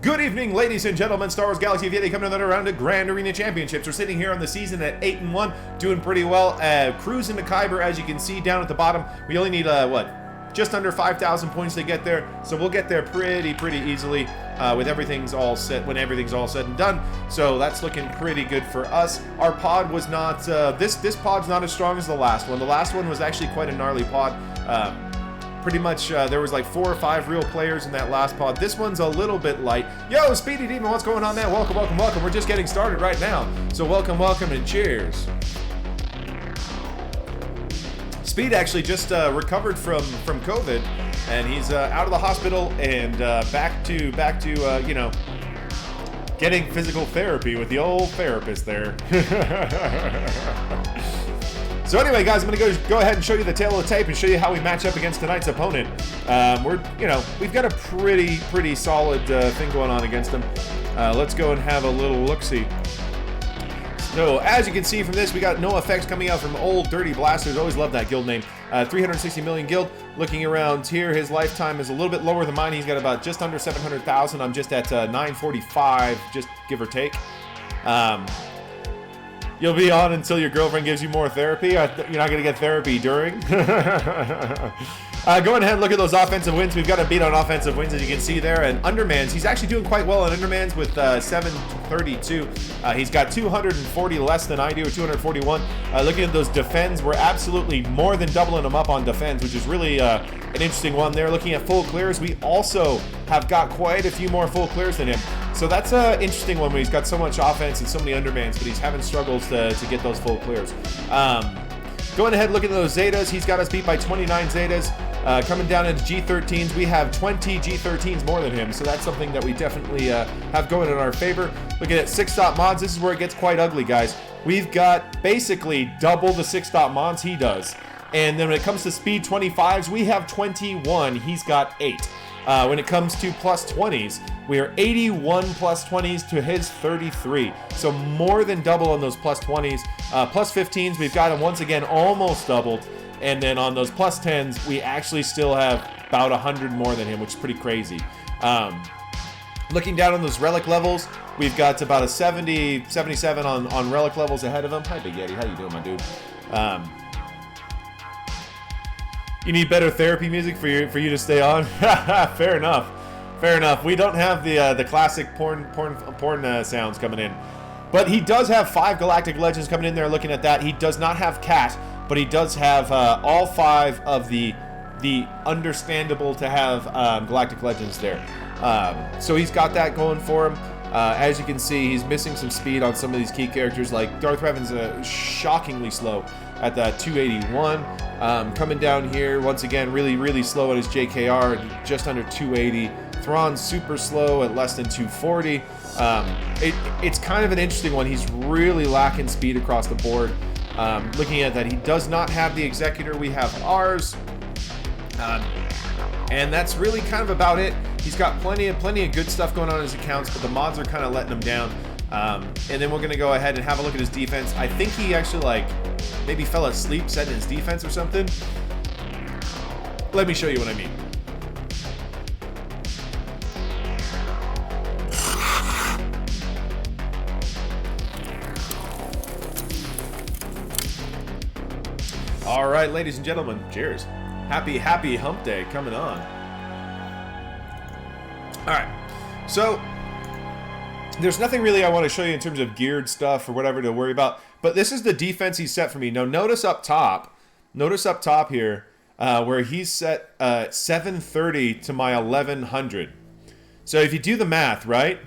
Good evening, ladies and gentlemen. Star Wars Galaxy of Yeti coming another round of Grand Arena Championships. We're sitting here on the season at 8-1, doing pretty well. Cruising to Kyber, as you can see down at the bottom. We only need, just under 5,000 points to get there. So we'll get there pretty easily with everything's all set, when everything's all said and done. So that's looking pretty good for us. Our pod was not, this pod's not as strong as the last one. The last one was actually quite a gnarly pod. Pretty much, there was like 4 or 5 real players in that last pod. This one's a little bit light. Yo, Speedy Demon, what's going on, man? Welcome. We're just getting started right now. So welcome, and cheers. Speed actually just recovered from COVID, and he's out of the hospital and back to getting physical therapy with the old therapist there. So anyway, guys, I'm going to go ahead and show you the tail of the tape and show you how we match up against tonight's opponent. We've got a pretty solid thing going on against them. Let's go and have a little look-see. So as you can see from this, we got no effects coming out from Old Dirty Blasters. Always love that guild name. 360 million guild. Looking around here, his lifetime is a little bit lower than mine. He's got about just under 700,000. I'm just at 945, just give or take. You'll be on until your girlfriend gives you more therapy. You're not going to get therapy during. Go ahead and look at those offensive wins. We've got to beat on offensive wins, as you can see there. And Undermans, he's actually doing quite well on Undermans with 732. He's got 240 less than I do, or 241. Looking at those defends, we're absolutely more than doubling them up on defends, which is really an interesting one there. Looking at full clears, we also have got quite a few more full clears than him. So that's an interesting one when he's got so much offense and so many undermans, but he's having struggles to get those full clears. Going ahead, looking at those Zetas, he's got us beat by 29 Zetas. Coming down into G13s, we have 20 G13s more than him, so that's something that we definitely have going in our favor. Looking at 6-stop mods, this is where it gets quite ugly, guys. We've got basically double the 6-stop mods he does. And then when it comes to speed 25s, we have 21, he's got 8. When it comes to plus 20s, we are 81 plus 20s to his 33. So more than double on those plus 20s. Plus 15s, we've got him once again almost doubled. And then on those plus 10s, we actually still have about 100 more than him, which is pretty crazy. Looking down on those relic levels, we've got about a 70, 77 on relic levels ahead of him. Hi, Big Yeti. How you doing, my dude? You need better therapy music for you to stay on? Fair enough. We don't have the classic porn sounds coming in. But he does have 5 Galactic Legends coming in there. Looking at that, he does not have Cat, but he does have all 5 of the understandable to have Galactic Legends there. So he's got that going for him. As you can see, he's missing some speed on some of these key characters. Like Darth Revan's shockingly slow at that 281. Coming down here, once again, really slow at his JKR, just under 280. Thrawn's super slow at less than 240. It's kind of an interesting one. He's really lacking speed across the board. Looking at that, he does not have the Executor. We have ours. And that's really kind of about it. He's got plenty of good stuff going on in his accounts, but the mods are kind of letting him down. And then we're going to go ahead and have a look at his defense. I think he actually, maybe fell asleep setting his defense or something. Let me show you what I mean. All right, ladies and gentlemen, cheers. Happy hump day coming on. All right, so there's nothing really I want to show you in terms of geared stuff or whatever to worry about, but this is the defense he's set for me. Now notice up top here where he's set 730 to my 1100. So if you do the math, right?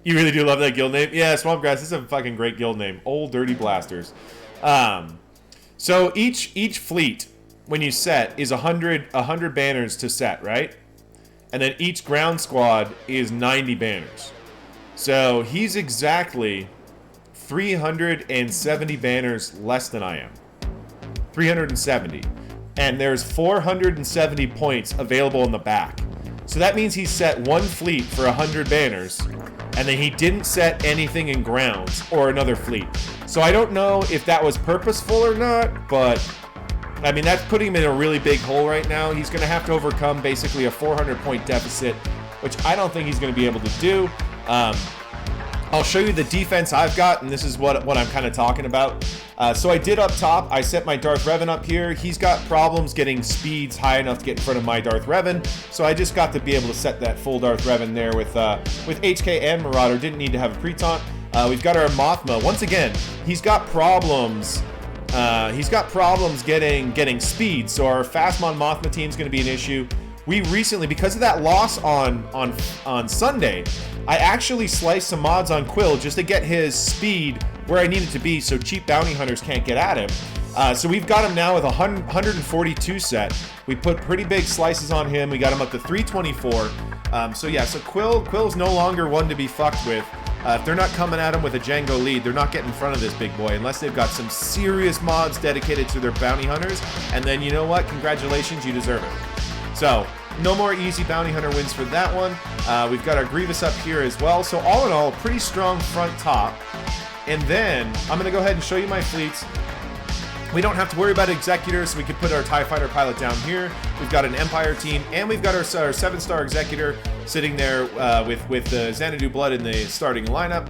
You really do love that guild name? Yeah, Swampgrass, this is a fucking great guild name. Old Dirty Blasters. So each fleet, when you set, is 100 banners to set, right? And then each ground squad is 90 banners. So he's exactly 370 banners less than I am. 370. And there's 470 points available in the back. So that means he set one fleet for 100 banners, and then he didn't set anything in grounds or another fleet. So I don't know if that was purposeful or not, but I mean, that's putting him in a really big hole right now. He's going to have to overcome basically a 400 point deficit which I don't think he's going to be able to do. I'll show you the defense I've got, and this is what I'm kind of talking about. So I did up top, I set my Darth Revan up here. He's got problems getting speeds high enough to get in front of my Darth Revan, so I just got to be able to set that full Darth Revan there with HK and Marauder. Didn't need to have a pre-taunt. We've got our Mothma. Once again, he's got problems. He's got problems getting speed, so our Fastmon Mothma team is going to be an issue. We recently, because of that loss on Sunday, I actually sliced some mods on Quill just to get his speed where I need it to be so cheap bounty hunters can't get at him. So we've got him now with a 142 set. We put pretty big slices on him. We got him up to 324. So yeah, so Quill's no longer one to be fucked with. If they're not coming at him with a Django lead, they're not getting in front of this big boy unless they've got some serious mods dedicated to their bounty hunters. And then you know what? Congratulations, you deserve it. So no more easy bounty hunter wins for that one. We've got our Grievous up here as well. So all in all, pretty strong front top. And then I'm going to go ahead and show you my fleets. We don't have to worry about Executors, so we can put our TIE Fighter pilot down here. We've got an Empire team, and we've got our 7-star Executor sitting there with the Xanadu Blood in the starting lineup.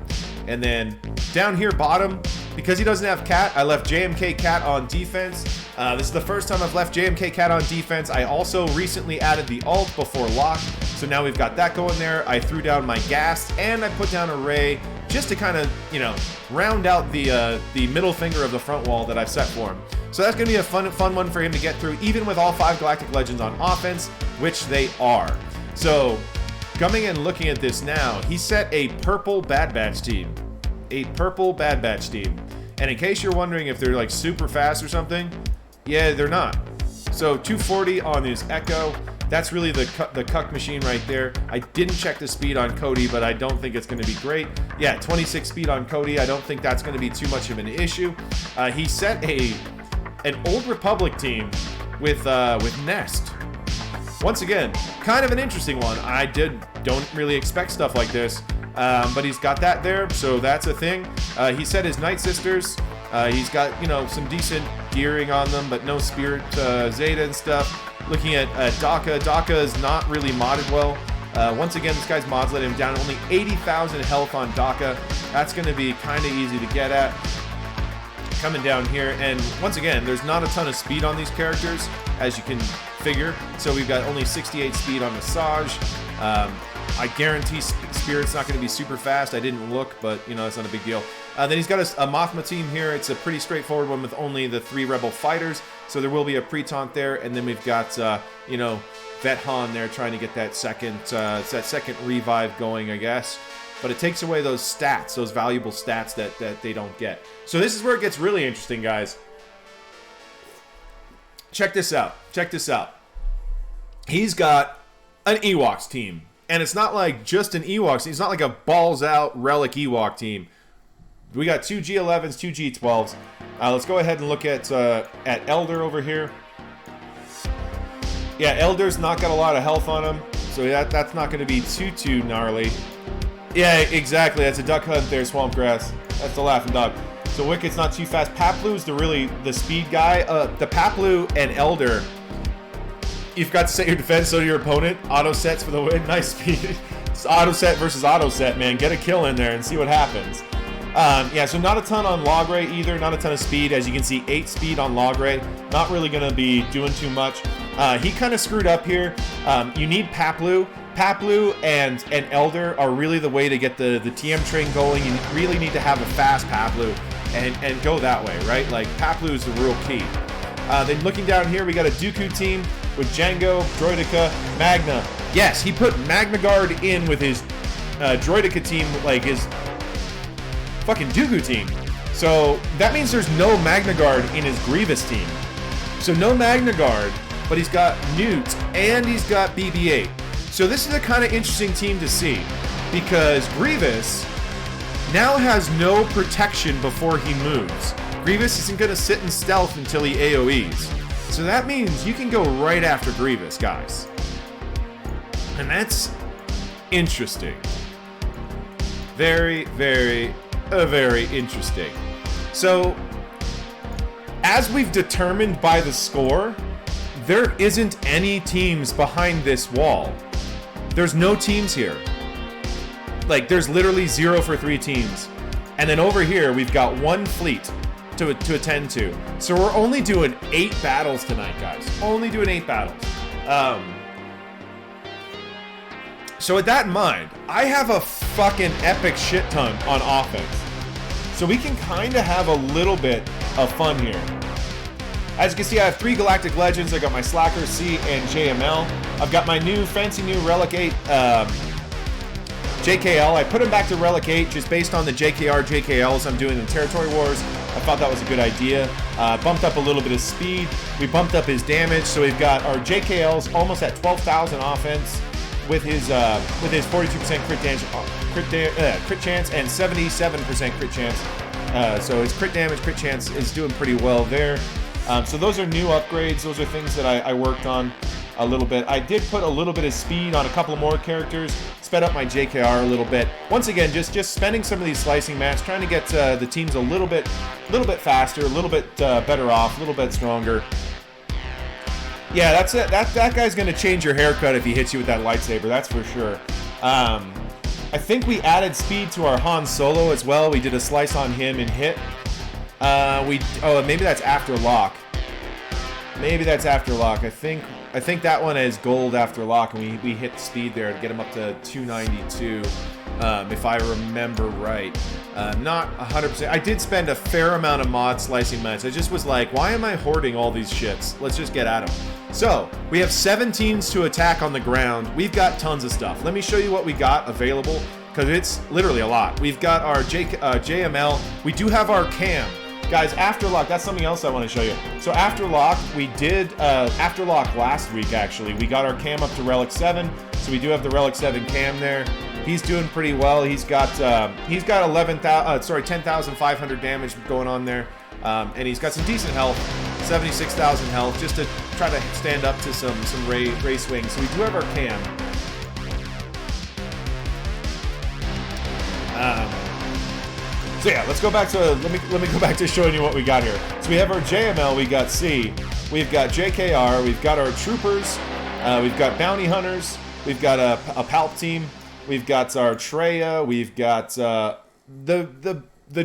And then down here bottom, because he doesn't have Cat, I left JMK Cat on defense. This is the first time I've left JMK Cat on defense. I also recently added the ult before lock, so now we've got that going there. I threw down my gas, and I put down a Ray just to kind of, you know, round out the middle finger of the front wall that I've set for him. So that's going to be a fun one for him to get through, even with all 5 Galactic Legends on offense, which they are. So coming and looking at this now, he set a purple Bad Batch team. A purple Bad Batch team. And in case you're wondering if they're like super fast or something, yeah, they're not. So 240 on his Echo. That's really the cuck machine right there. I didn't check the speed on Cody, but I don't think it's going to be great. Yeah, 26 speed on Cody. I don't think that's going to be too much of an issue. He set an Old Republic team with Nest. Once again, kind of an interesting one. I don't really expect stuff like this, but he's got that there, so that's a thing. He set his Night Sisters. He's got, you know, some decent gearing on them, but no Spirit Zeta and stuff. Looking at Daka. Daka is not really modded well. Once again, this guy's mods let him down. Only 80,000 health on Daka. That's going to be kind of easy to get at. Coming down here, and once again, there's not a ton of speed on these characters, as you can figure. So we've got only 68 speed on Massage. I guarantee Spirit's not going to be super fast. I didn't look, but, you know, it's not a big deal. Then he's got a Mothma team here. It's a pretty straightforward one with only the 3 Rebel fighters. So there will be a pre-taunt there. And then we've got, you know, Vet Han there trying to get that second revive going, I guess. But it takes away those stats, those valuable stats that they don't get. So this is where it gets really interesting, guys. Check this out. Check this out. He's got an Ewoks team. And it's not like just an Ewoks team. It's not like a balls-out relic Ewok team. We got 2 G11s, 2 G12s. Let's go ahead and look at Elder over here. Yeah, Elder's not got a lot of health on him, so that's not going to be too gnarly. Yeah, exactly. That's a duck hunt there, Swampgrass. That's the laughing dog. So Wicket's not too fast. Paplu's the speed guy. The Paplu and Elder, you've got to set your defense so your opponent auto sets for the win. Nice speed. It's auto set versus auto set, man. Get a kill in there and see what happens. Yeah, so not a ton on Logray either, not a ton of speed. As you can see, 8 speed on Logray. Not really going to be doing too much. He kind of screwed up here. You need Paplu. Paplu and Elder are really the way to get the TM train going. You really need to have a fast Paplu and go that way, right? Like, Paplu is the real key. Then looking down here, we got a Dooku team with Django, Droideka, Magna. Yes, he put Magna Guard in with his Droideka team, like his fucking Dooku team. So that means there's no Magna Guard in his Grievous team. So no Magna Guard, but he's got Newt and he's got BB-8. So this is a kind of interesting team to see, because Grievous now has no protection before he moves. Grievous isn't going to sit in stealth until he AoEs. So that means you can go right after Grievous, guys. And that's interesting. Very, very interesting. So, as we've determined by the score, there isn't any teams behind this wall There's no teams here. Like, there's literally 0 for 3 teams. And then over here, we've got 1 fleet to attend to. So we're only doing 8 battles tonight, guys. Only doing 8 battles. So with that in mind, I have a fucking epic shit ton on offense. So we can kind of have a little bit of fun here. As you can see, I have 3 Galactic Legends. I got my Slacker, C, and JML. I've got my fancy new Relic 8 JKL. I put him back to Relic 8 just based on the JKLs I'm doing in Territory Wars. I thought that was a good idea. Bumped up a little bit of speed. We bumped up his damage, so we've got our JKLs almost at 12,000 offense with his 42% crit chance and 77% crit chance. So his crit damage, crit chance is doing pretty well there. So those are new upgrades. Those are things that I worked on a little bit. I did put a little bit of speed on a couple more characters, sped up my JKR a little bit. Once again, just spending some of these slicing mats, trying to get the teams a little bit faster, a little bit better off, a little bit stronger. Yeah, that's it. That guy's gonna change your haircut if he hits you with that lightsaber. That's for sure. I think we added speed to our Han Solo as well. We did a slice on him and hit. Maybe that's after lock. Maybe that's after lock. I think that one is gold after lock, and we hit speed there to get him up to 292, if I remember right. Not 100%. I did spend a fair amount of mod slicing mats. I just was like, why am I hoarding all these shits? Let's just get at them. So, we have 7 teams to attack on the ground. We've got tons of stuff. Let me show you what we got available, because it's literally a lot. We've got our JML. We do have our cam. Guys, after lock, that's something else I want to show you. So after lock, we did after lock last week, actually. We got our cam up to Relic 7, so we do have the Relic 7 cam there. He's doing pretty well. He's got 10,500 damage going on there, and he's got some decent health, 76,000 health, just to try to stand up to some ray swings. So we do have our cam. So yeah, let's go back to let me go back to showing you what we got here. So we have our JML, we got C, we've got JKR, we've got our troopers, we've got bounty hunters, we've got a Palpatine, we've got our Traya, we've got the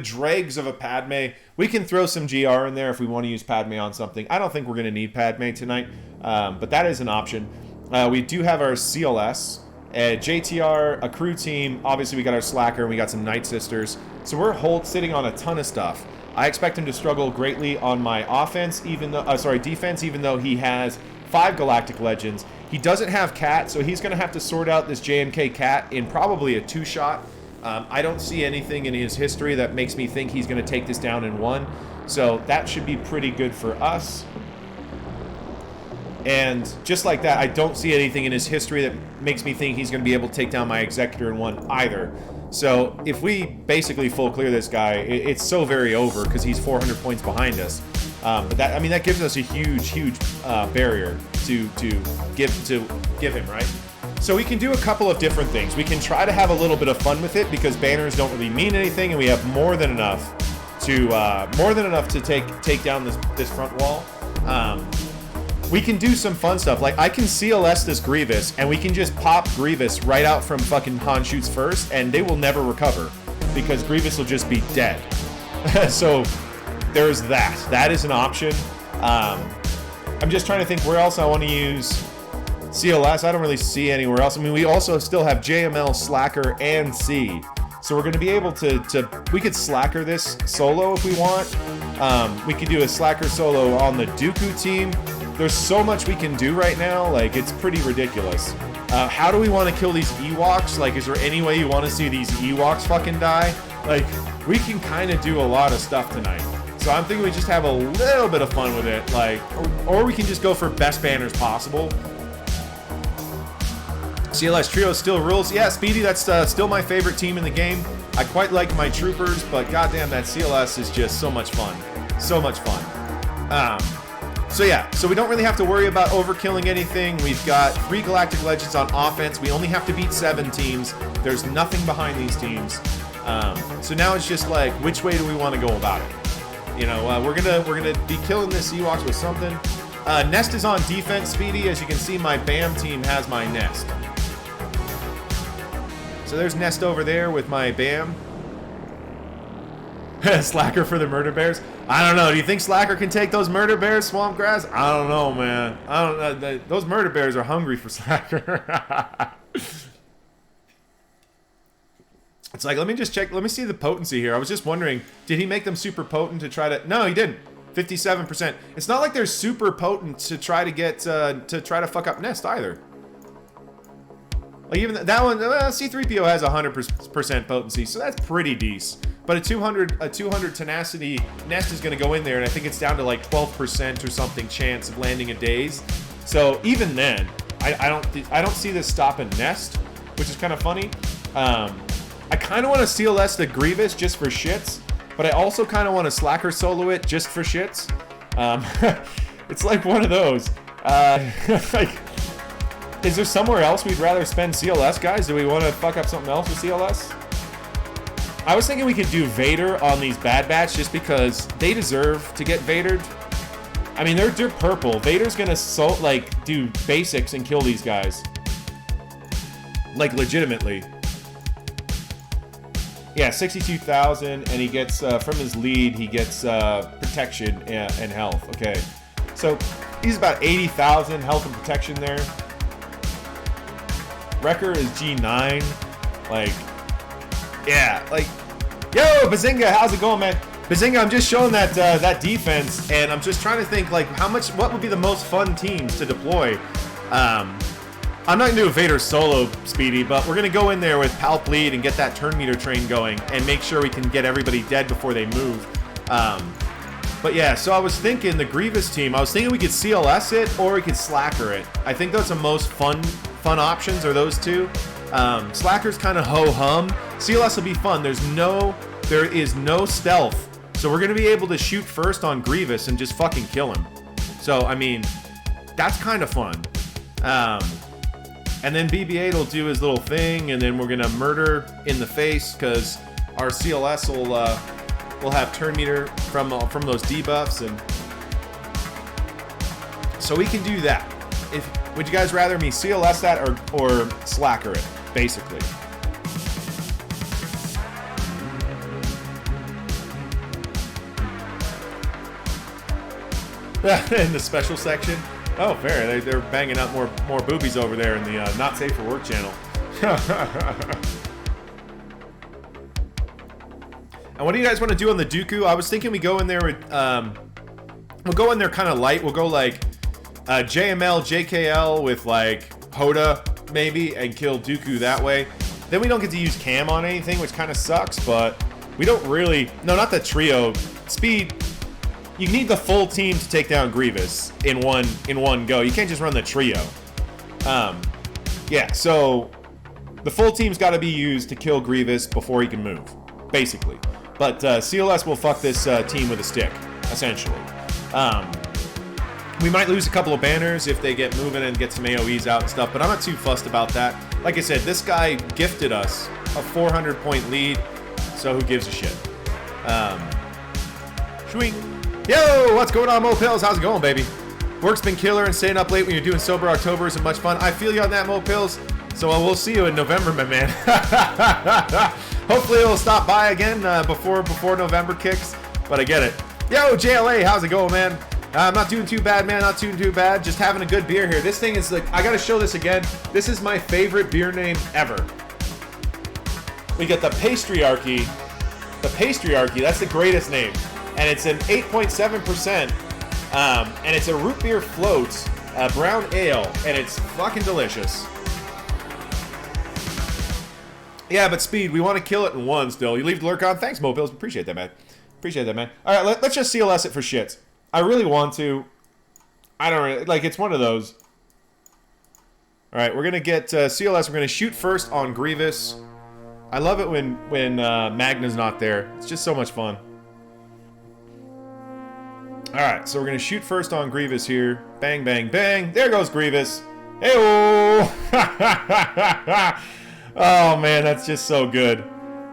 dregs of a Padme. We can throw some GR in there if we want to use Padme on something. I don't think we're going to need Padme tonight, but that is an option. We do have our CLS. JTR, a crew team, obviously we got our Slacker, and we got some Night Sisters. So we're sitting on a ton of stuff. I expect him to struggle greatly on my offense, defense, even though he has 5 Galactic Legends. He doesn't have Cat, so he's going to have to sort out this JMK Cat in probably a 2-shot. I don't see anything in his history that makes me think he's going to take this down in 1. So that should be pretty good for us. And just like that, I don't see anything in his history that makes me think he's going to be able to take down my Executor in 1 either. So if we basically full clear this guy, it's so very over because he's 400 points behind us. But that gives us a huge barrier to give him, right? So we can do a couple of different things. We can try to have a little bit of fun with it because banners don't really mean anything, and we have more than enough to take down this front wall. We can do some fun stuff. Like, I can CLS this Grievous, and we can just pop Grievous right out from fucking Han shoots first, and they will never recover, because Grievous will just be dead. So, there's that. That is an option. I'm just trying to think where else I want to use CLS. I don't really see anywhere else. I mean, we also still have JML, Slacker, and C. So we're going to be able to we could Slacker this solo if we want. We could do a Slacker solo on the Dooku team. There's so much we can do right now, like, it's pretty ridiculous. How do we want to kill these Ewoks? Like, is there any way you want to see these Ewoks fucking die? Like, we can kind of do a lot of stuff tonight. So I'm thinking we just have a little bit of fun with it, like, or we can just go for best banners possible. CLS Trio still rules. Yeah, Speedy, that's still my favorite team in the game. I quite like my troopers, but goddamn, that CLS is just so much fun. So much fun. So yeah, so we don't really have to worry about overkilling anything. We've got 3 Galactic Legends on offense. We only have to beat 7 teams. There's nothing behind these teams. So now it's just like, which way do we want to go about it? You know, we're gonna be killing this Ewoks with something. Nest is on defense, Speedy. As you can see, my BAM team has my Nest. So there's nest over there with my BAM. Slacker for the murder bears. I don't know. Do you think Slacker can take those murder bears, swamp grass? I don't know, man. I don't know. Those murder bears are hungry for Slacker. It's like, let me just check. Let me see the potency here. I was just wondering, did he make them super potent to try to... No, he didn't. 57%. It's not like they're super potent to try to get, to try to fuck up nest either. Like even that one, C-3PO has 100% potency, so that's pretty decent. But a 200 tenacity nest is going to go in there, and I think it's down to like 12% or something chance of landing a daze. So even then, I don't see this stopping nest, which is kind of funny. I kind of want to CLS the Grievous just for shits, but I also kind of want to Slacker solo it just for shits. It's like one of those. Like, is there somewhere else we'd rather spend CLS, guys? Do we want to fuck up something else with CLS? I was thinking we could do Vader on these Bad Batch just because they deserve to get Vadered. I mean, they're purple. Vader's gonna do basics and kill these guys. Like, legitimately. Yeah, 62,000, and he gets, from his lead, he gets protection and health. Okay. So, he's about 80,000 health and protection there. Wrecker is G9. Like... Yeah, like, yo, Bazinga, how's it going, man? Bazinga, I'm just showing that that defense, and I'm just trying to think, like, what would be the most fun teams to deploy? I'm not gonna do a Vader solo, Speedy, but we're gonna go in there with Palp lead and get that turn meter train going, and make sure we can get everybody dead before they move. But yeah, so I was thinking the Grievous team, I was thinking we could CLS it, or we could Slacker it. I think those are the most fun options, are those two. Slacker's kind of ho-hum. CLS will be fun. There is no stealth. So we're going to be able to shoot first on Grievous and just fucking kill him. So, I mean, that's kind of fun. And then BB-8 will do his little thing, and then we're going to murder in the face, because our CLS will have turn meter from those debuffs, and so we can do that. Would you guys rather me CLS that or Slacker it, basically? In the special section? Oh, fair. They're banging out more boobies over there in the Not Safe for Work channel. And what do you guys want to do on the Dooku? I was thinking we go in there with... we'll go in there kind of light. We'll go like... JML, JKL with like Hoda maybe, and kill Dooku that way. Then we don't get to use cam on anything, which kind of sucks, but we don't really... No, not the trio. Speed, you need the full team to take down Grievous in one go. You can't just run the trio. Yeah, so the full team's got to be used to kill Grievous before he can move, basically. But CLS will fuck this team with a stick, essentially. We might lose a couple of banners if they get moving and get some AoEs out and stuff, but I'm not too fussed about that. Like I said, this guy gifted us a 400-point lead, so who gives a shit? Shwing. Yo, what's going on, Mo Pills? How's it going, baby? Work's been killer, and staying up late when you're doing Sober October isn't much fun. I feel you on that, Mo Pills. So we'll see you in November, my man. Hopefully it'll stop by again before November kicks, but I get it. Yo, JLA, how's it going, man? I'm not doing too bad, man. Not doing too bad. Just having a good beer here. This thing is like, I gotta show this again. This is my favorite beer name ever. We get the Pastryarchy. The Pastryarchy, that's the greatest name. And it's an 8.7%. And it's a root beer float, brown ale, and it's fucking delicious. Yeah, but Speed, we want to kill it in one still. You leave the lurk on? Thanks, Mobiles. Appreciate that, man. Appreciate that, man. All right, let's just CLS it for shits. I really want to. I don't really, like, it's one of those. All right, we're going to get CLS. We're going to shoot first on Grievous. I love it when Magna's not there. It's just so much fun. All right, so we're going to shoot first on Grievous here. Bang, bang, bang. There goes Grievous. Hey-oh! Oh, man, that's just so good.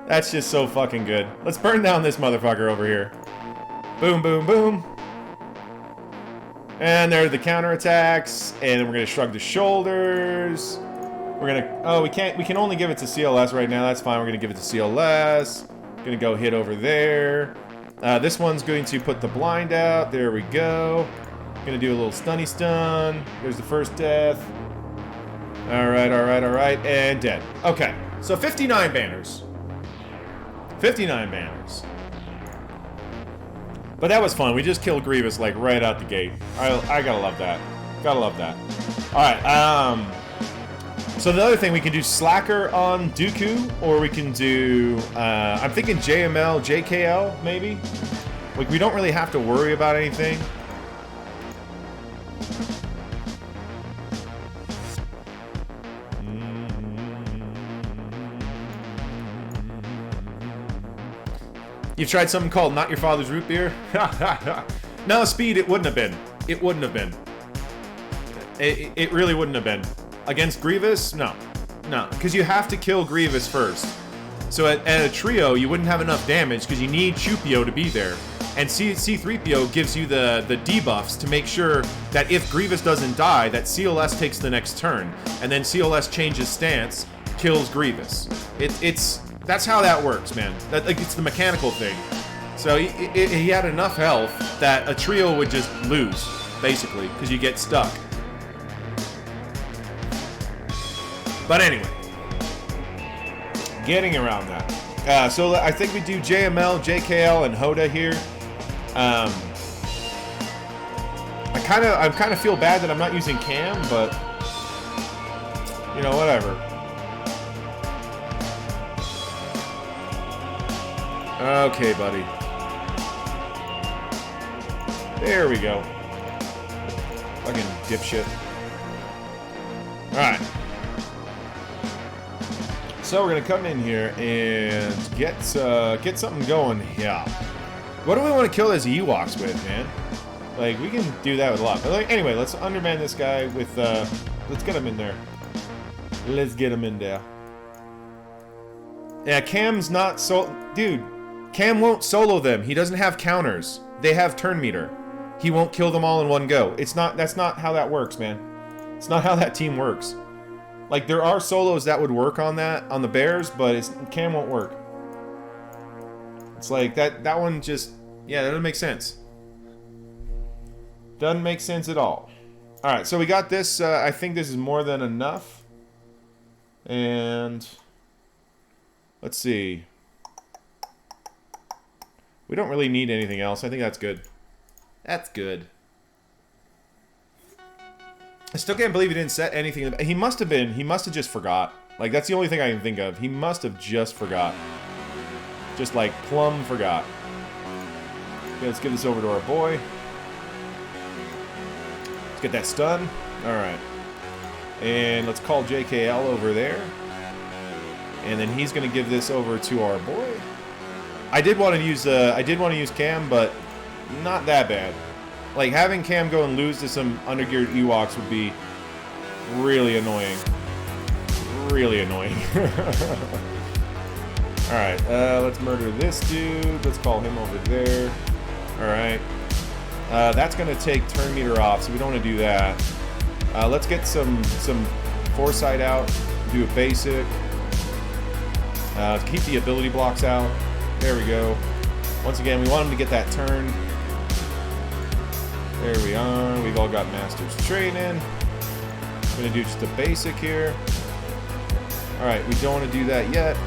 That's just so fucking good. Let's burn down this motherfucker over here. Boom, boom, boom. And there are the counterattacks. And then we're going to shrug the shoulders. We're gonna, oh, we can only give it to CLS right now. That's fine. We're gonna give it to CLS. Gonna go hit over there. This one's going to put the blind out. There we go. Gonna do a little stunny stun. There's the first death. All right, and dead. Okay, so 59 banners. 59 banners. But that was fun. We just killed Grievous like right out the gate. I gotta love that. Gotta love that. All right. So the other thing, we can do Slacker on Dooku, or we can do, I'm thinking JML, JKL, maybe? Like, we don't really have to worry about anything. You've tried something called Not Your Father's Root Beer? No, Speed, it wouldn't have been. It wouldn't have been. It really wouldn't have been. Against Grievous? No. No, because you have to kill Grievous first. So at a trio, you wouldn't have enough damage because you need Chupio to be there. And C3PO gives you the debuffs to make sure that if Grievous doesn't die, that CLS takes the next turn. And then CLS changes stance, kills Grievous. That's how that works, man. It's the mechanical thing. So he had enough health that a trio would just lose, basically, because you get stuck. But anyway, getting around that. So I think we do JML, JKL, and Hoda here. I kind of feel bad that I'm not using Cam, but you know, whatever. Okay, buddy. There we go. Fucking dipshit. All right. So we're gonna come in here and get something going here. What do we want to kill those Ewoks with, man? Like, we can do that with a lot. But like, anyway, let's underman this guy with. Let's get him in there. Let's get him in there. Yeah, Cam's not dude. Cam won't solo them. He doesn't have counters. They have turn meter. He won't kill them all in one go. That's not how that works, man. It's not how that team works. Like, there are solos that would work on the Bears, but Cam won't work. It's like, that one just, yeah, that doesn't make sense. Doesn't make sense at all. Alright, so we got this, I think this is more than enough. And, let's see. We don't really need anything else. I think that's good. That's good. I still can't believe he didn't set anything. He must have just forgot. Like, that's the only thing I can think of. He must have just forgot. Just, like, plumb forgot. Okay, let's give this over to our boy. Let's get that stun. Alright. And let's call JKL over there. And then he's going to give this over to our boy. I did want to use Cam, but not that bad. Like, having Cam go and lose to some undergeared Ewoks would be really annoying. Really annoying. Alright, let's murder this dude. Let's call him over there. Alright. That's going to take turn meter off, so we don't want to do that. Let's get some foresight out. Do a basic. Keep the ability blocks out. There we go. Once again, we want him to get that turn. There we are. We've all got Master's Training. I'm going to do just a basic here. Alright, we don't want to do that yet.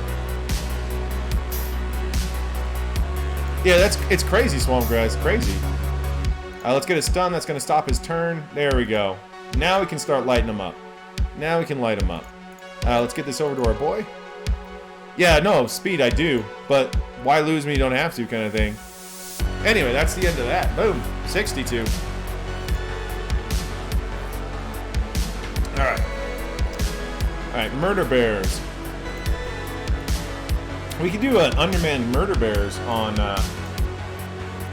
Yeah, it's crazy, Swamp Grass. Crazy. Let's get a stun. That's going to stop his turn. There we go. Now we can start lighting him up. Now we can light him up. Let's get this over to our boy. Yeah, no, Speed, I do. But why lose when you don't have to, kind of thing. Anyway, that's the end of that. Boom. 62. Alright. Alright, Murder Bears. We could do an Underman Murder Bears on,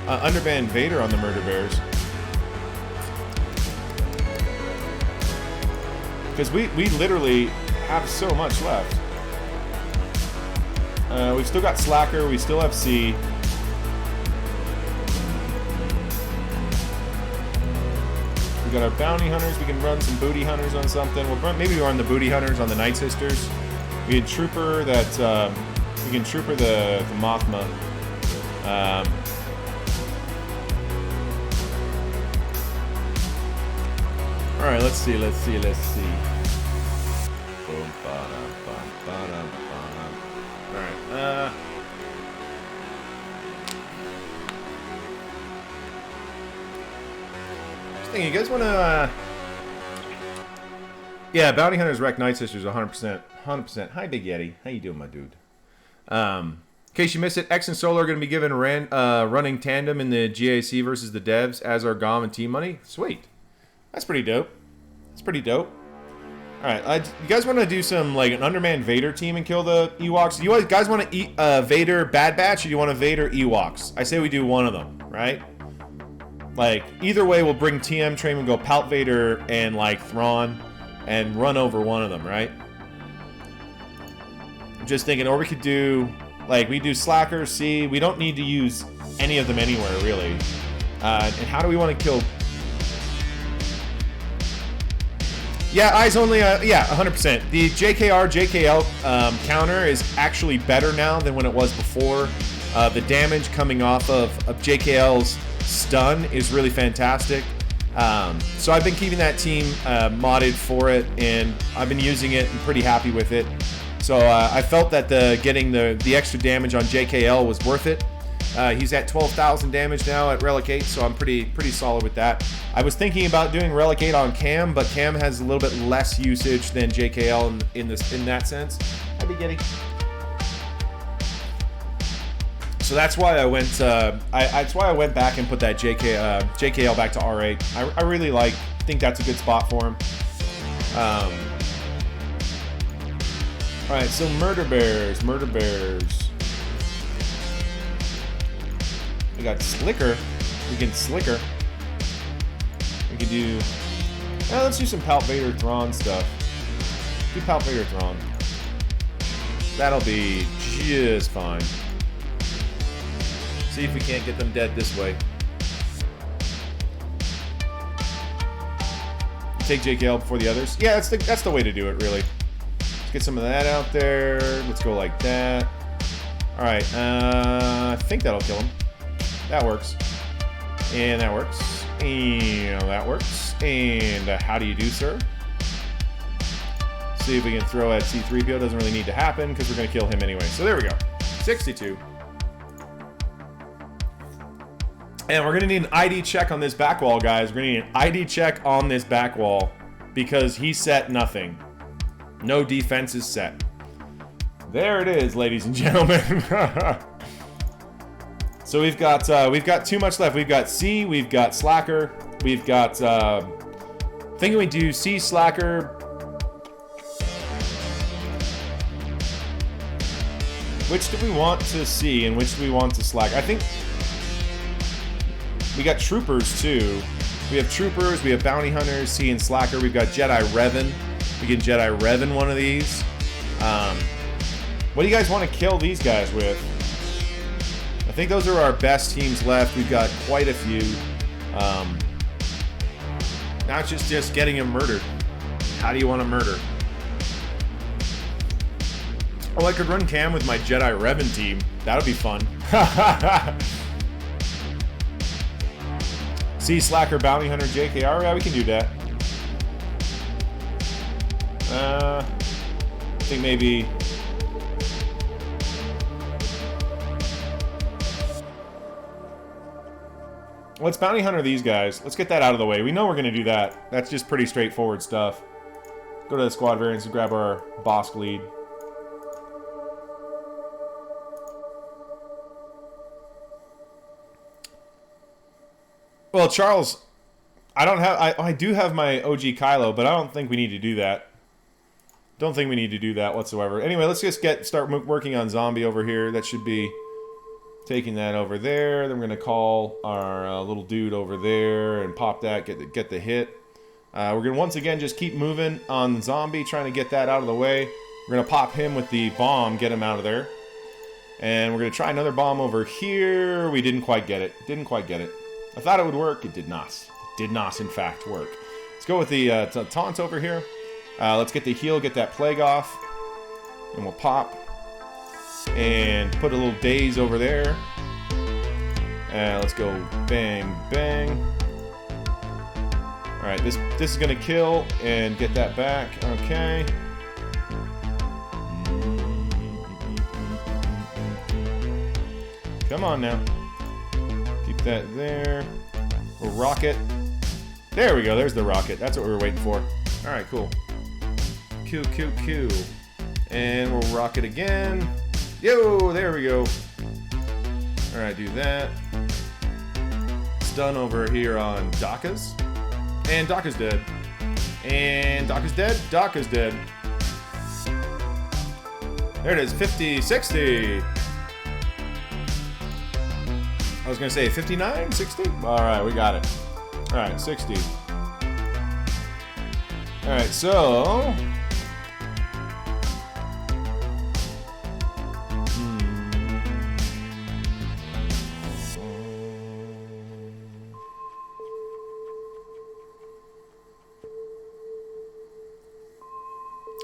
Underman Vader on the Murder Bears. Because we literally have so much left. We've still got Slacker, we still have C. We got our bounty hunters. We can run some booty hunters on something. Maybe we'll run the booty hunters on the Night Sisters. We can trooper that. We can trooper the Mothma. All right, let's see. All right. Just thinking, you guys want to? Yeah, bounty hunters wreck Night Sisters 100%. 100%. Hi, Big Yeti. How you doing, my dude? In case you missed it, X and Solo are going to be given running tandem in the GAC versus the devs, as are GOM and Team Money. Sweet. That's pretty dope. That's pretty dope. Alright, you guys want to do some, like, an Underman Vader team and kill the Ewoks? Do you guys want to eat Vader Bad Batch, or do you want a Vader Ewoks? I say we do one of them, right? Like, either way, we'll bring TM Train and go Palt Vader and, like, Thrawn and run over one of them, right? I'm just thinking, or we could do, like, we do Slacker, C. We don't need to use any of them anywhere, really. And how do we want to kill... Yeah, eyes only, yeah, 100%. The JKR, JKL counter is actually better now than when it was before. The damage coming off of JKL's stun is really fantastic. So I've been keeping that team modded for it, and I've been using it and pretty happy with it. So I felt that getting the extra damage on JKL was worth it. He's at 12,000 damage now at Relic 8, so I'm pretty solid with that. I was thinking about doing Relic 8 on Cam, but Cam has a little bit less usage than JKL in that sense. I'd be getting. So that's why I went. That's why I went back and put that JKL back to R8. I really think that's a good spot for him. All right, so murder bears. We got Slicker. We can Slicker. We can do... let's do some Palt Vader Thrawn stuff. Do Palt Vader Thrawn. That'll be just fine. See if we can't get them dead this way. Take JKL before the others. Yeah, that's the way to do it, really. Let's get some of that out there. Let's go like that. All right. I think that'll kill him. That works. And that works. And that works. And how do you do, sir? See if we can throw at C-3PO. Doesn't really need to happen because we're going to kill him anyway. So there we go. 62. And we're going to need an ID check on this back wall, guys. We're going to need an ID check on this back wall because he set nothing. No defense is set. There it is, ladies and gentlemen. So we've got too much left. We've got C, we've got Slacker, we've got thinking we do C, Slacker. Which do we want to see and which do we want to Slack? I think we got troopers too. We have troopers, we have bounty hunters, C and Slacker. We've got Jedi Revan. We can Jedi Revan one of these. What do you guys want to kill these guys with? I think those are our best teams left. We've got quite a few. Now it's just getting him murdered. How do you want to murder? Oh, I could run Cam with my Jedi Revan team. That would be fun. See, Slacker, Bounty Hunter, JKR. Yeah, we can do that. I think maybe... Let's Bounty Hunter these guys. Let's get that out of the way. We know we're going to do that. That's just pretty straightforward stuff. Go to the squad variants and grab our Bosk lead. Well, Charles, I do have my OG Kylo, but I don't think we need to do that. Don't think we need to do that whatsoever. Anyway, let's just start working on zombie over here. That should be taking that over there. Then we're going to call our little dude over there and pop that, get the hit. We're going to once again just keep moving on zombie, trying to get that out of the way. We're going to pop him with the bomb, get him out of there. And we're going to try another bomb over here. We didn't quite get it. Didn't quite get it. I thought it would work. It did not. It did not, in fact, work. Let's go with the taunt over here. Let's get the heal, get that plague off. And we'll pop. And put a little daze over there. Let's go bang, bang. Alright, this is going to kill and get that back. Okay. Come on now. Keep that there. We'll rocket. There we go. There's the rocket. That's what we were waiting for. Alright, cool. Q, Q, Q. And we'll rocket again. Yo, there we go. Alright, do that. Stun over here on Daka's. And Daka's dead. And Daka's dead. Daka's dead. There it is. 50, 60. I was going to say 59, 60? Alright, we got it. Alright, 60. Alright, so...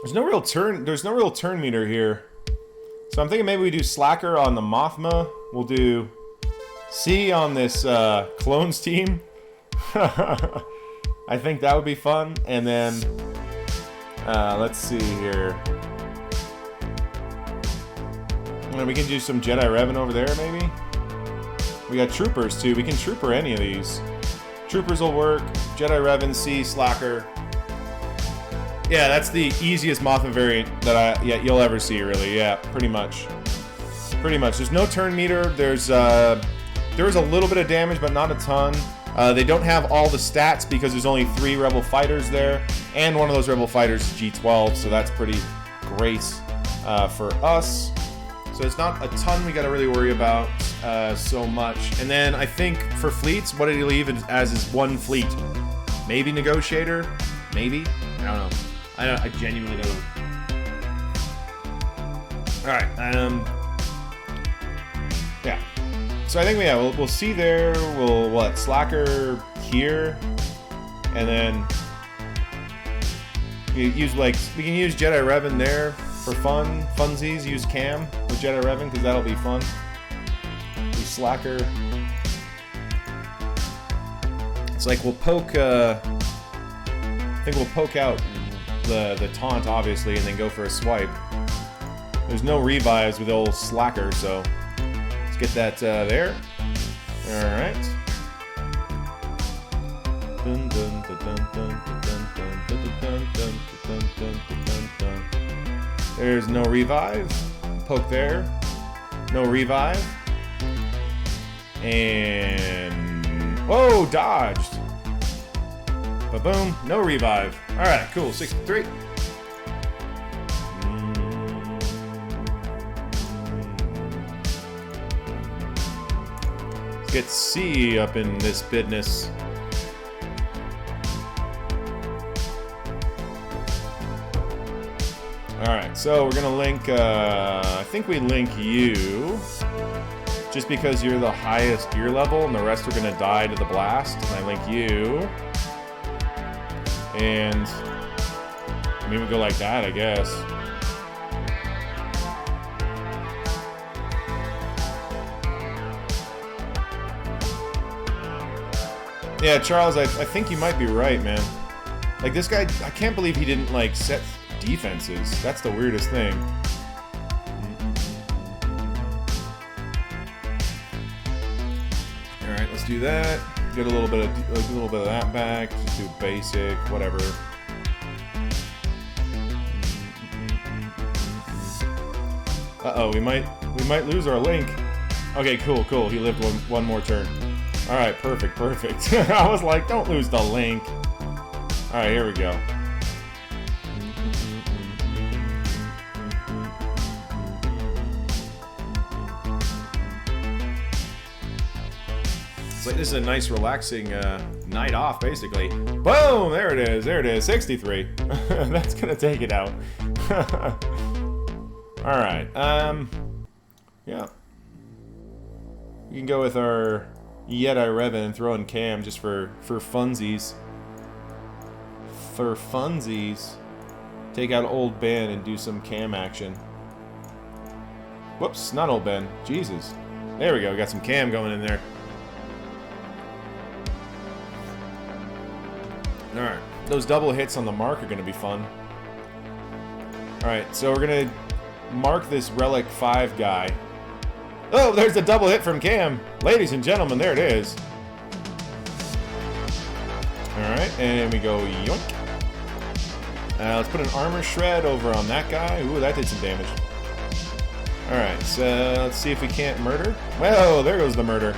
There's no real turn meter here. So I'm thinking maybe we do Slacker on the Mothma. We'll do C on this clones team. I think that would be fun. And then let's see here. We can do some Jedi Revan over there maybe. We got Troopers too. We can Trooper any of these. Troopers will work. Jedi Revan, C, Slacker. Yeah, that's the easiest Mothma variant that you'll ever see, really. Yeah, pretty much. Pretty much. There's no turn meter. There is a little bit of damage, but not a ton. They don't have all the stats because there's only 3 Rebel fighters there, and one of those Rebel fighters is G12, so that's pretty great for us. So it's not a ton we got to really worry about so much. And then I think for fleets, what did he leave as his one fleet? Maybe Negotiator? Maybe? I don't know. I genuinely don't know. Alright, yeah. So I think, yeah, we'll see there. We'll Slacker here. And then we can use Jedi Revan there for funsies. Use Cam with Jedi Revan because that'll be fun. We Slacker. It's like we'll poke, I think we'll poke out the taunt, obviously, and then go for a swipe. There's no revives with old Slacker, so let's get that there. Alright. There's no revive. Poke there. No revive. And... whoa, dodged. Ba-boom. No revive. Alright, cool. 63. Let's get C up in this business. Alright, so we're gonna link, I think we link you. Just because you're the highest gear level and the rest are gonna die to the blast. And I link you. And I mean, we go like that, I guess. Yeah, Charles, I think you might be right, man. Like, this guy, I can't believe he didn't, like, set defenses. That's the weirdest thing. Alright, let's do that. Get a little bit of that back. Just do basic, whatever. Uh-oh, we might lose our link. Okay, cool. He lived one more turn. Alright, perfect. I was like, don't lose the link. Alright, here we go. It's like this is a nice, relaxing night off, basically. Boom! There it is. 63. That's gonna take it out. Alright, yeah. We can go with our Yet I Revan and throw in Cam just for funsies. For funsies. Take out old Ben and do some Cam action. Whoops, not old Ben. Jesus. There we go. We got some Cam going in there. Alright. Those double hits on the mark are going to be fun. Alright, so we're going to mark this Relic 5 guy. Oh, there's a double hit from Cam. Ladies and gentlemen, there it is. Alright, and we go yoink. Let's put an armor shred over on that guy. Ooh, that did some damage. Alright, so let's see if we can't murder. Well, there goes the murder.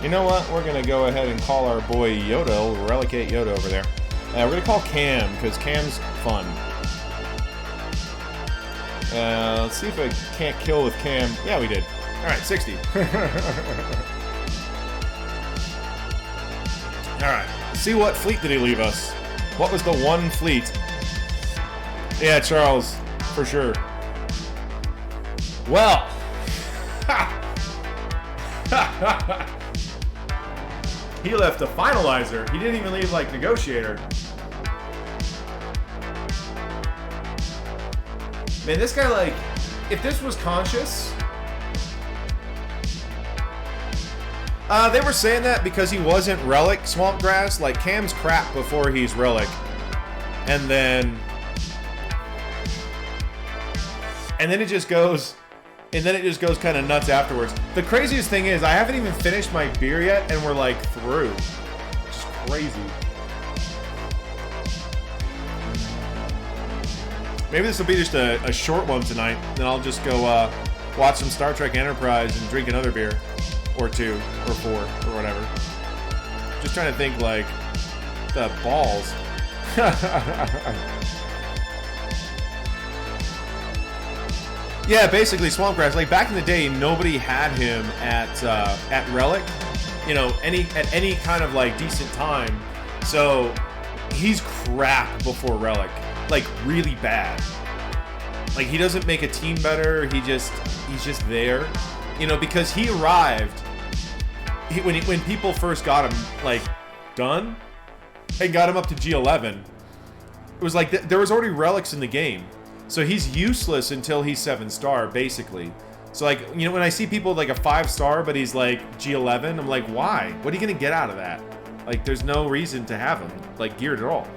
You know what? We're going to go ahead and call our boy Yoda. We'll relicate Yoda over there. We're going to call Cam, because Cam's fun. Let's see if I can't kill with Cam. Yeah, we did. Alright, 60. Alright, see what fleet did he leave us? What was the one fleet? Yeah, Charles, for sure. Well. He left a finalizer. He didn't even leave, like, negotiator. Man, this guy, like, if this was conscious... they were saying that because he wasn't Relic Swamp Grass. Like, Cam's crap before he's Relic. And then it just goes... And then it just goes kind of nuts afterwards. The craziest thing is, I haven't even finished my beer yet, and we're, like, through. Just crazy. Maybe this will be just a short one tonight. Then I'll just go watch some Star Trek Enterprise and drink another beer. Or 2, or 4, or whatever. Just trying to think, like, the balls. Yeah, basically Swampgrass. Like, back in the day, nobody had him at Relic, you know, at any kind of, like, decent time. So he's crap before Relic, like, really bad. Like, he doesn't make a team better. He's just there, you know, because he arrived when people first got him, like, done and got him up to G11. It was like there was already relics in the game. So he's useless until he's 7-star, basically. So, like, you know, when I see people with, like, a 5-star, but he's, like, G11, I'm like, why? What are you going to get out of that? Like, there's no reason to have him, like, geared at all.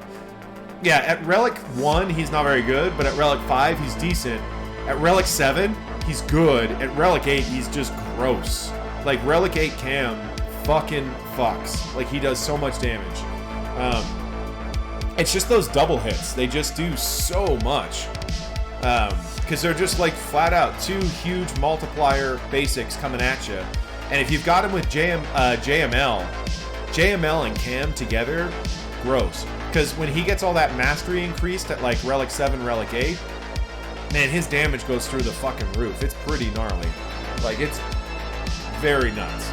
Yeah, at Relic 1, he's not very good, but at Relic 5, he's decent. At Relic 7, he's good. At Relic 8, he's just gross. Like, Relic 8 Cam fucking fucks. Like, he does so much damage. It's just those double hits. They just do so much. Because they're just, like, flat out 2 huge multiplier basics coming at you. And if you've got him with JML and Cam together, gross. Because when he gets all that mastery increased at, like, Relic 7, Relic 8, man, his damage goes through the fucking roof. It's pretty gnarly. Like, it's very nuts.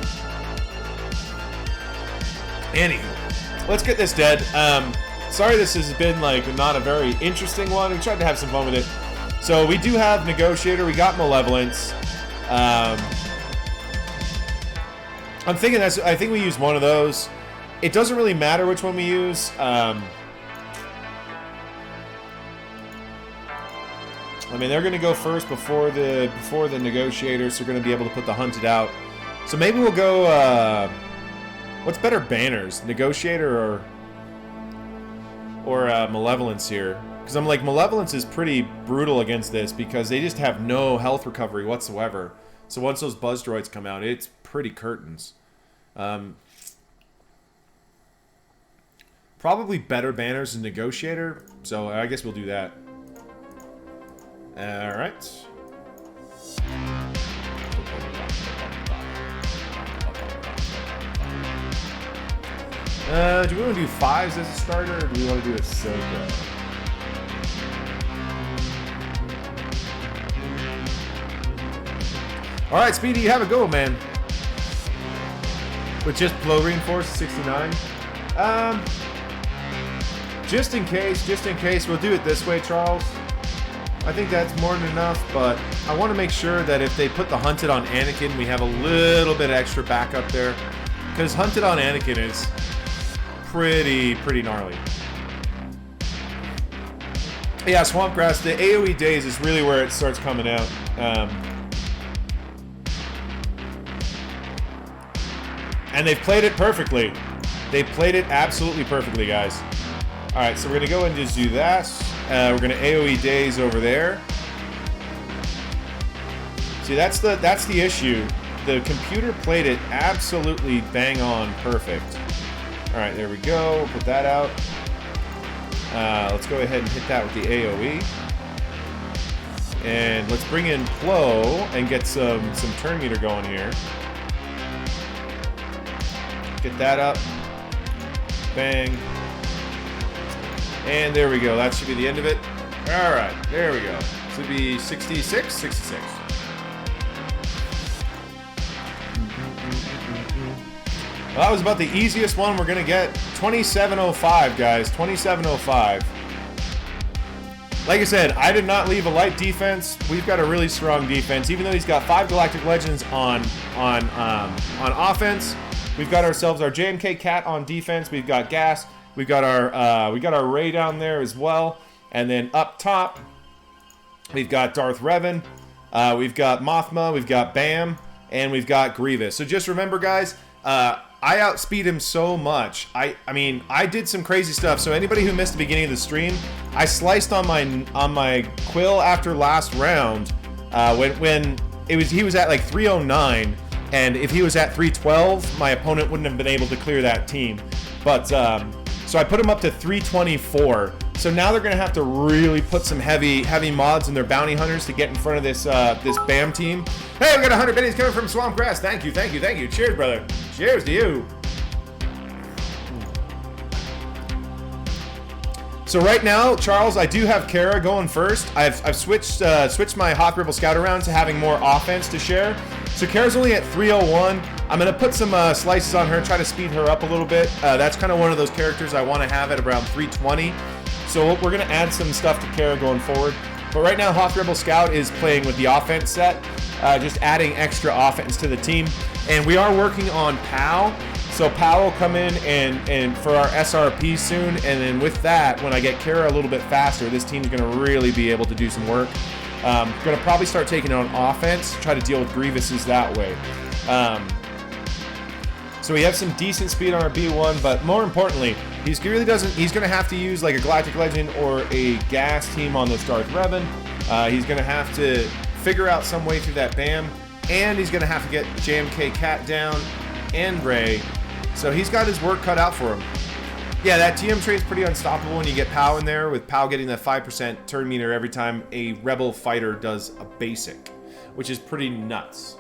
Anywho, let's get this dead. Sorry this has been, like, not a very interesting one. We tried to have some fun with it. So we do have Negotiator. We got Malevolence. I'm thinking I think we use one of those. It doesn't really matter which one we use. I mean, they're going to go first before the Negotiators. So they're going to be able to put the Hunted out. So maybe we'll go. What's better banners, Negotiator or Malevolence here? Because I'm like, Malevolence is pretty brutal against this because they just have no health recovery whatsoever. So once those Buzz Droids come out, it's pretty curtains. Probably better banners than Negotiator, so I guess we'll do that. Alright. Do we want to do 5s as a starter, or do we want to do Ahsoka? Alright, Speedy, have a go, man. With just blow reinforced 69. Just in case, we'll do it this way, Charles. I think that's more than enough, but I want to make sure that if they put the Hunted on Anakin, we have a little bit extra backup there. Because Hunted on Anakin is pretty gnarly. Yeah, Swamp Grass, the AoE days is really where it starts coming out. And they've played it perfectly. They played it absolutely perfectly, guys. All right, so we're gonna go and just do that. We're gonna AoE days over there. See, that's the issue. The computer played it absolutely bang on perfect. All right, there we go. We'll put that out. Let's go ahead and hit that with the AoE. And let's bring in Plo and get some turn meter going here. Get that up. Bang. And there we go. That should be the end of it. All right, there we go. Should be 66, 66. Well, that was about the easiest one we're going to get. 2705, guys. 2705. Like I said, I did not leave a light defense. We've got a really strong defense. Even though he's got 5 Galactic Legends on offense, we've got ourselves our JMK Cat on defense. We've got Gas. We got our Ray down there as well. And then up top, we've got Darth Revan. We've got Mothma. We've got Bam. And we've got Grievous. So just remember, guys, I outspeed him so much. I mean, I did some crazy stuff. So anybody who missed the beginning of the stream, I sliced on my Quill after last round when he was at like 309, and if he was at 312, my opponent wouldn't have been able to clear that team. But so I put him up to 324. So now they're gonna have to really put some heavy mods in their bounty hunters to get in front of this this BAM team. Hey, we got 100 biddies coming from Swamp Grass. Thank you. Cheers, brother. Cheers to you. So right now, Charles, I do have Kara going first. I've switched my Hoth Rebel Scout around to having more offense to share. So Kara's only at 301. I'm gonna put some slices on her, try to speed her up a little bit. That's kind of one of those characters I want to have at around 320. So we're gonna add some stuff to Kara going forward. But right now, Hoth Rebel Scout is playing with the offense set, just adding extra offense to the team. And we are working on POW. So POW will come in and for our SRP soon. And then with that, when I get Kara a little bit faster, this team's gonna really be able to do some work. Gonna probably start taking on offense, try to deal with Grievouses that way. So we have some decent speed on our B1, but more importantly, he's gonna have to use like a Galactic Legend or a gas team on this Darth Revan. He's gonna have to figure out some way through that BAM, and he's gonna have to get JMK Cat down and Ray. So he's got his work cut out for him. Yeah, that TM trade is pretty unstoppable when you get POW in there, with POW getting that 5% turn meter every time a Rebel fighter does a basic, which is pretty nuts.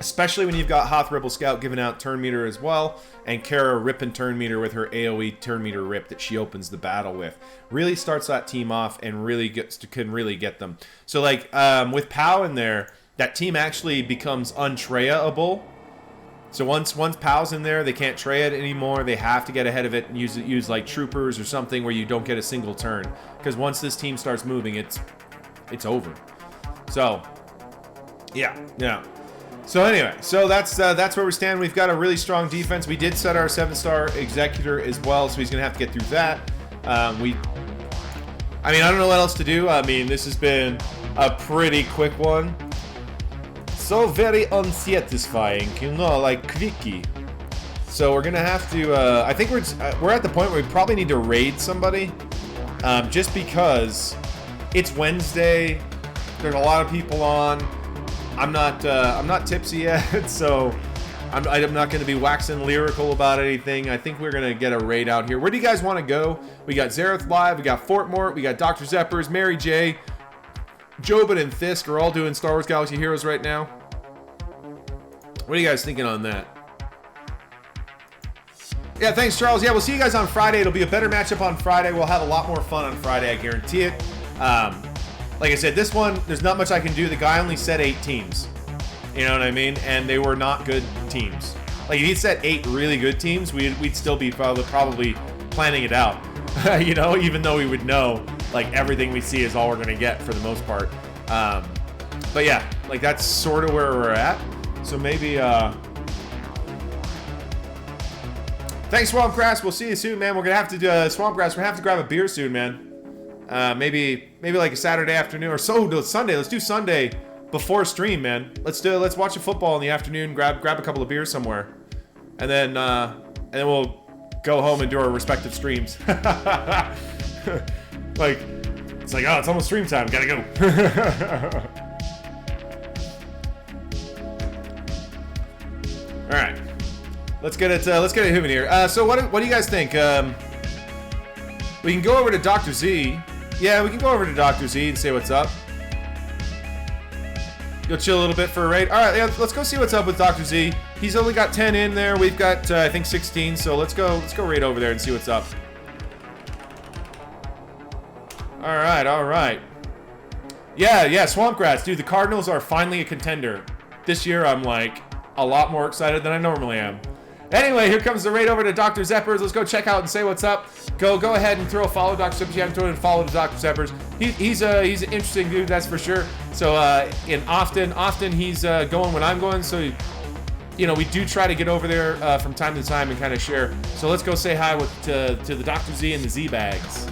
Especially when you've got Hoth Rebel Scout giving out turn meter as well, and Kara ripping turn meter with her AoE turn meter rip that she opens the battle with. Really starts that team off and really can really get them. So like with POW in there, that team actually becomes untrayable. So once POW's in there, they can't tray it anymore. They have to get ahead of it and use like troopers or something where you don't get a single turn. Because once this team starts moving, it's over. So yeah. So anyway, so that's where we stand. We've got a really strong defense. We did set our 7-star Executor as well, so he's gonna have to get through that. I mean, I don't know what else to do. I mean, this has been a pretty quick one. So very unsatisfying, you know, like quickie. So we're gonna have to. I think we're at the point where we probably need to raid somebody, just because it's Wednesday. There's a lot of people on. I'm not tipsy yet, so I'm not going to be waxing lyrical about anything. I think we're going to get a raid out here. Where do you guys want to go? We got Zareth Live, we got Fort Mort, we got Dr. Zeppers, Mary J, Jobin, and Thisk are all doing Star Wars Galaxy Heroes right now. What are you guys thinking on that? Yeah, thanks, Charles. Yeah, we'll see you guys on Friday. It'll be a better matchup on Friday. We'll have a lot more fun on Friday, I guarantee it. Like I said, this one, there's not much I can do. The guy only set 8 teams. You know what I mean? And they were not good teams. Like, if he'd set 8 really good teams, we'd still be probably planning it out. You know, even though we would know, like, everything we see is all we're going to get for the most part. But yeah, like, that's sort of where we're at. So maybe, thanks, Swampgrass. We'll see you soon, man. We're gonna have to do Swampgrass. We're gonna have to grab a beer soon, man. Maybe like a Saturday afternoon or so. Sunday. Let's do Sunday before stream, man. Let's watch a football in the afternoon. Grab a couple of beers somewhere, and then we'll go home and do our respective streams. Like, it's like, oh, it's almost stream time. Gotta go. All right, let's get it moving here. So what do you guys think? We can go over to Dr. Z. Yeah, we can go over to Dr. Z and say what's up. Go chill a little bit for a raid. All right, yeah, let's go see what's up with Dr. Z. He's only got 10 in there. We've got I think 16. So let's go raid over there and see what's up. All right. Yeah, Swampgrass, dude. The Cardinals are finally a contender. This year, I'm like a lot more excited than I normally am. Anyway, here comes the raid over to Dr. Zeppers. Let's go check out and say what's up. Go ahead and throw a follow, Dr. Zeppers. You haven't thrown and follow to Dr. Zeppers. He's an interesting dude, that's for sure. So and often he's going when I'm going. So you know, we do try to get over there from time to time and kind of share. So let's go say hi to the Dr. Z and the Z bags.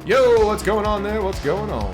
Yo, what's going on there? What's going on?